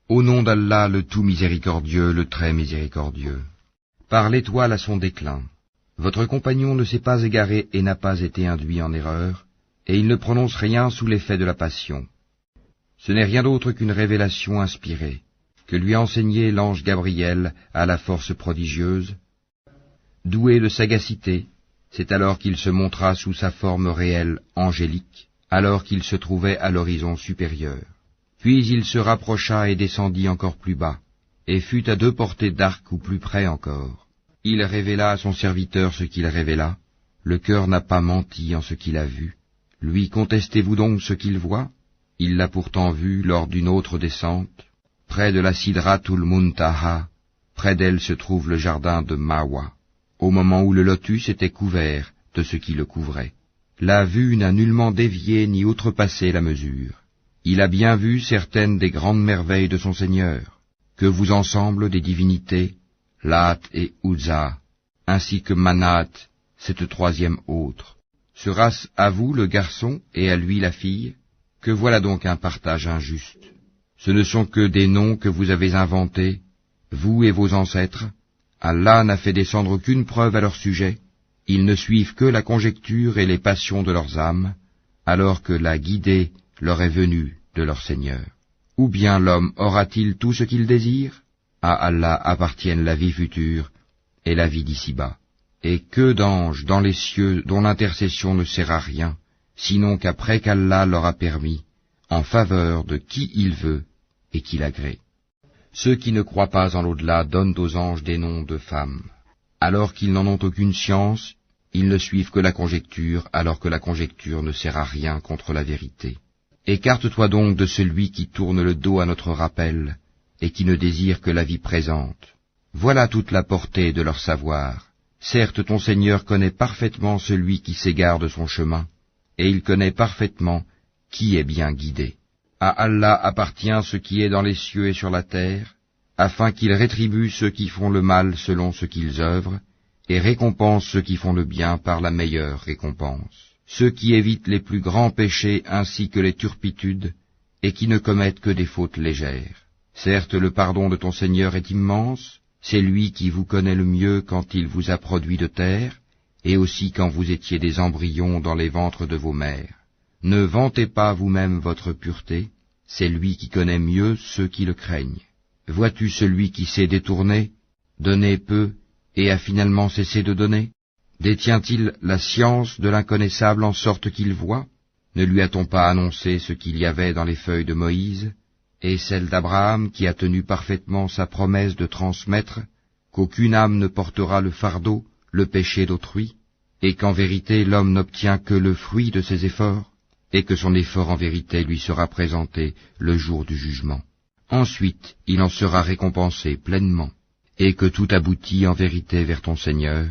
Au nom d'Allah, le tout miséricordieux, le très miséricordieux. Par l'étoile à son déclin. Votre compagnon ne s'est pas égaré et n'a pas été induit en erreur, et il ne prononce rien sous l'effet de la passion. Ce n'est rien d'autre qu'une révélation inspirée, que lui a enseigné l'ange Gabriel à la force prodigieuse. Doué de sagacité, c'est alors qu'il se montra sous sa forme réelle angélique, alors qu'il se trouvait à l'horizon supérieur. Puis il se rapprocha et descendit encore plus bas, et fut à 2 portées d'arc ou plus près encore. Il révéla à son serviteur ce qu'il révéla, le cœur n'a pas menti en ce qu'il a vu. Lui contestez-vous donc ce qu'il voit? Il l'a pourtant vu lors d'une autre descente, près de la Sidratul Muntaha, près d'elle se trouve le jardin de Mawa, au moment où le lotus était couvert de ce qui le couvrait. La vue n'a nullement dévié ni outrepassé la mesure. Il a bien vu certaines des grandes merveilles de son Seigneur, que vous ensemble des divinités, Lat et Uzza, ainsi que Manat, cette troisième autre. Sera-ce à vous le garçon et à lui la fille? Que voilà donc un partage injuste. Ce ne sont que des noms que vous avez inventés, vous et vos ancêtres. Allah n'a fait descendre aucune preuve à leur sujet. Ils ne suivent que la conjecture et les passions de leurs âmes, alors que la guidée leur est venue de leur Seigneur. Ou bien l'homme aura-t-il tout ce qu'il désire? À Allah appartiennent la vie future et la vie d'ici-bas. Et que d'anges dans les cieux dont l'intercession ne sert à rien, sinon qu'après qu'Allah leur a permis, en faveur de qui il veut et qu'il agrée. Ceux qui ne croient pas en l'au-delà donnent aux anges des noms de femmes. Alors qu'ils n'en ont aucune science, ils ne suivent que la conjecture, alors que la conjecture ne sert à rien contre la vérité. Écarte-toi donc de celui qui tourne le dos à notre rappel, et qui ne désire que la vie présente. Voilà toute la portée de leur savoir. Certes, ton Seigneur connaît parfaitement celui qui s'égare de son chemin, et il connaît parfaitement qui est bien guidé. À Allah appartient ce qui est dans les cieux et sur la terre, afin qu'il rétribue ceux qui font le mal selon ce qu'ils œuvrent, et récompense ceux qui font le bien par la meilleure récompense. Ceux qui évitent les plus grands péchés ainsi que les turpitudes, et qui ne commettent que des fautes légères. Certes, le pardon de ton Seigneur est immense, c'est lui qui vous connaît le mieux quand il vous a produit de terre, et aussi quand vous étiez des embryons dans les ventres de vos mères. Ne vantez pas vous-même votre pureté, c'est lui qui connaît mieux ceux qui le craignent. Vois-tu celui qui s'est détourné, donné peu, et a finalement cessé de donner? Détient-il la science de l'inconnaissable en sorte qu'il voit? Ne lui a-t-on pas annoncé ce qu'il y avait dans les feuilles de Moïse, et celle d'Abraham qui a tenu parfaitement sa promesse de transmettre, qu'aucune âme ne portera le fardeau, le péché d'autrui, et qu'en vérité l'homme n'obtient que le fruit de ses efforts, et que son effort en vérité lui sera présenté le jour du jugement. Ensuite, il en sera récompensé pleinement, et que tout aboutit en vérité vers ton Seigneur,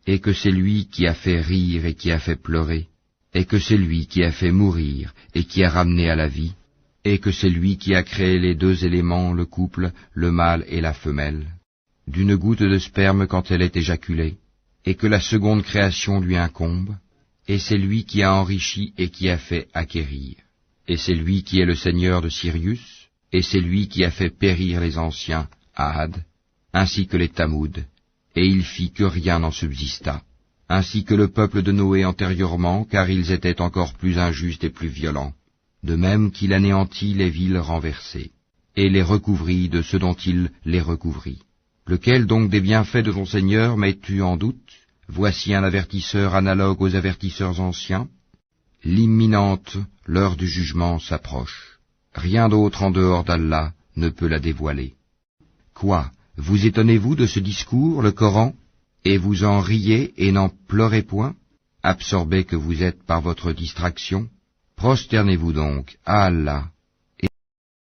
et que c'est lui qui a fait rire et qui a fait pleurer, et que c'est lui qui a fait mourir et qui a ramené à la vie, et que c'est lui qui a créé les 2 éléments, le couple, le mâle et la femelle, d'une goutte de sperme quand elle est éjaculée, et que la seconde création lui incombe, et c'est lui qui a enrichi et qui a fait acquérir, et c'est lui qui est le Seigneur de Sirius, et c'est lui qui a fait périr les anciens, Had, ainsi que les Tamoud, et il fit que rien n'en subsista, ainsi que le peuple de Noé antérieurement, car ils étaient encore plus injustes et plus violents, de même qu'il anéantit les villes renversées, et les recouvrit de ce dont il les recouvrit. Lequel donc des bienfaits de ton Seigneur mets-tu en doute? Voici un avertisseur analogue aux avertisseurs anciens. L'imminente, l'heure du jugement s'approche. Rien d'autre en dehors d'Allah ne peut la dévoiler. Quoi? Vous étonnez-vous de ce discours, le Coran, et vous en riez et n'en pleurez point, absorbés que vous êtes par votre distraction? Prosternez-vous donc à Allah,